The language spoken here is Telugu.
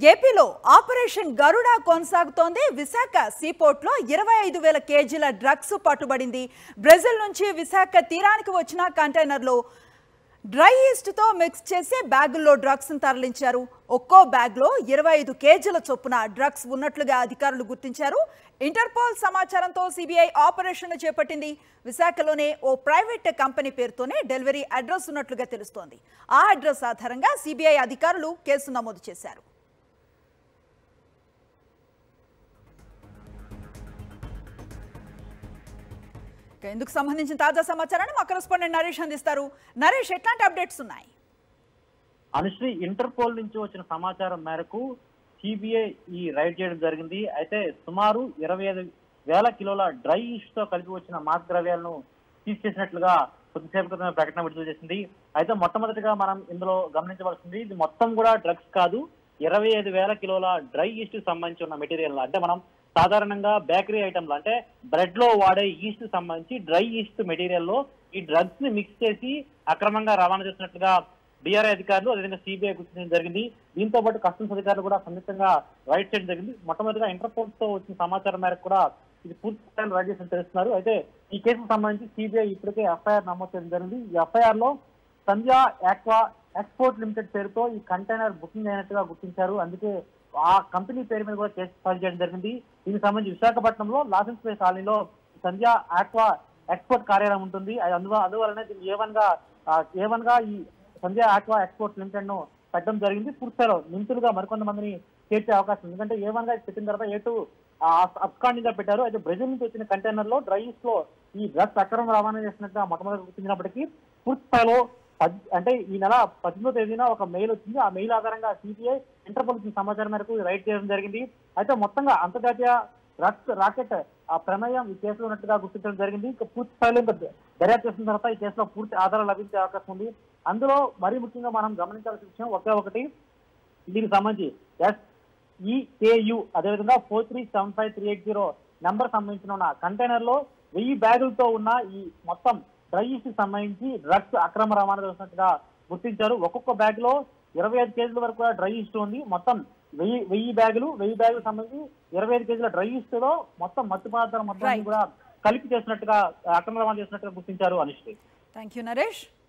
ఏపీలో ఆపరేషన్ గరుడ కొనసాగుతోంది. విశాఖ సీపోర్ట్లో 25,000 కేజీల డ్రగ్స్ పట్టుబడింది. బ్రెజిల్ నుంచి విశాఖ తీరానికి వచ్చిన కంటైనర్లో డ్రై ఈస్ట్తో మిక్స్ చేసి బ్యాగుల్లో డ్రగ్స్ను తరలించారు. ఒక్కో బ్యాగ్లో 25 కేజీల చొప్పున డ్రగ్స్ ఉన్నట్లుగా అధికారులు గుర్తించారు. ఇంటర్పోల్ సమాచారంతో సిబిఐ ఆపరేషన్లు చేపట్టింది. విశాఖలోనే ఓ ప్రైవేట్ కంపెనీ పేరుతోనే డెలివరీ అడ్రస్ ఉన్నట్లుగా తెలుస్తోంది. ఆ అడ్రస్ ఆధారంగా సిబిఐ అధికారులు కేసు నమోదు చేశారు. ఇందుకు సంబంధించిన తాజా సమాచారాన్ని మా కరెస్పాండెంట్ నరేష్ అందిస్తారు. నరేష్, ఎట్లాంటి అప్డేట్స్ ఉన్నాయి? అనుశ్రీ, ఇంటర్పోల్ నుంచి వచ్చిన సమాచారం మేరకు సిబిఐ ఈ రైడ్ చేయడం జరిగింది. అయితే సుమారు 25,000 కిలోల డ్రై ఈస్ట్ తో కలిపి వచ్చిన మాదక ద్రవ్యాలను సీజ్ చేసినట్లుగా కొద్దిసేపు క్రితమే ప్రకటన విడుదల చేసింది. అయితే మొట్టమొదటిగా మనం ఇందులో గమనించవలసింది, ఇది మొత్తం కూడా డ్రగ్స్ కాదు, 25,000 కిలోల డ్రై ఈస్ట్ కి సంబంధించి ఉన్న మెటీరియల్. అంటే మనం సాధారణంగా బేకరీ ఐటమ్లు అంటే బ్రెడ్ లో వాడే ఈస్ట్ సంబంధించి డ్రై ఈస్ట్ మెటీరియల్ లో ఈ డ్రగ్స్ ని మిక్స్ చేసి అక్రమంగా రవాణా చేసినట్లుగా డిఆర్ఐ అధికారులు అదేవిధంగా సిబిఐ గుర్తించడం జరిగింది. దీంతో పాటు కస్టమ్స్ అధికారులు కూడా సంయుక్తంగా రైడ్ చేయడం జరిగింది. మొట్టమొదటిగా ఇంటర్పోల్ తో వచ్చిన సమాచారం మేరకు కూడా ఇది పూర్తి స్థాయిలో రైడ్ చేసి తెలుస్తున్నారు. అయితే ఈ కేసుకు సంబంధించి సిబిఐ ఇప్పటికే ఎఫ్ఐఆర్ నమోదు చేయడం జరిగింది. ఈ ఎఫ్ఐఆర్ లో సంధ్యా ఆక్వా ఎక్స్పోర్ట్ లిమిటెడ్ పేరుతో ఈ కంటైనర్ బుకింగ్ అయినట్టుగా గుర్తించారు. అందుకే ఆ కంపెనీ పేరు మీద కూడా కేసు ఫైల్ చేయడం జరిగింది. దీనికి సంబంధించి విశాఖపట్నంలో లాసెన్స్ ప్లేస్ కాలనీలో సంధ్యా ఆక్వా ఎక్స్పోర్ట్ కార్యాలయం ఉంటుంది. అందువలనే దీన్ని ఏవన్ గా ఈ సంధ్యా ఆక్వా ఎక్స్పోర్ట్ లిమిటెడ్ ను పెట్టడం జరిగింది. పూర్తిస్థాయిలో నిందితులుగా మరికొంతమందిని చేర్చే అవకాశం ఉంది. ఎందుకంటే ఏవన్ గా పెట్టిన తర్వాత ఏటు అబ్స్కాండింగ్ గా పెట్టారు. అయితే బ్రెజిల్ నుంచి వచ్చిన కంటైనర్ లో డ్రై ఈస్ట్ లో ఈ డ్రగ్స్ అక్రమ రవాణా చేసినట్టుగా మొట్టమొదటి గుర్తించినప్పటికీ పూర్తి స్థాయిలో అంటే ఈ నెల 18వ తేదీన ఒక మెయిల్ వచ్చింది. ఆ మెయిల్ ఆధారంగా సిబిఐ ఇంటర్పోల్ సమాచారం మేరకు రైడ్ చేయడం జరిగింది. అయితే మొత్తంగా అంతర్జాతీయ డ్రగ్స్ రాకెట్ ఆ ప్రమేయం ఈ కేసులో ఉన్నట్టుగా గుర్తించడం జరిగింది. పూర్తి స్థాయిలో దర్యాప్తు చేసిన తర్వాత ఈ కేసులో పూర్తి ఆధారాలు లభించే అవకాశం ఉంది. అందులో మరీ ముఖ్యంగా మనం గమనించాల్సిన విషయం ఒకే ఒకటి, దీనికి సంబంధించి SEKU అదేవిధంగా 4375380 నెంబర్ సంబంధించిన ఉన్న కంటైనర్ లో 1000 బ్యాగులతో ఉన్న ఈ మొత్తం డ్రై ఈస్ట్ కి సంబంధించి డ్రగ్స్ అక్రమ రవాణా చేసినట్టుగా గుర్తించారు. ఒక్కొక్క బ్యాగ్ లో 25 కేజీల వరకు డ్రై ఈస్ట్ ఉంది. మొత్తం 1000 బ్యాగులు సంబంధించి 25 కేజీల డ్రై ఈస్ట్ లో మొత్తం మత్తు పదార్థాలు మొత్తం కూడా కలిపి చేసినట్టుగా అక్రమ రవాణా చేసినట్టుగా గుర్తించారు. Anusri, thank you Naresh.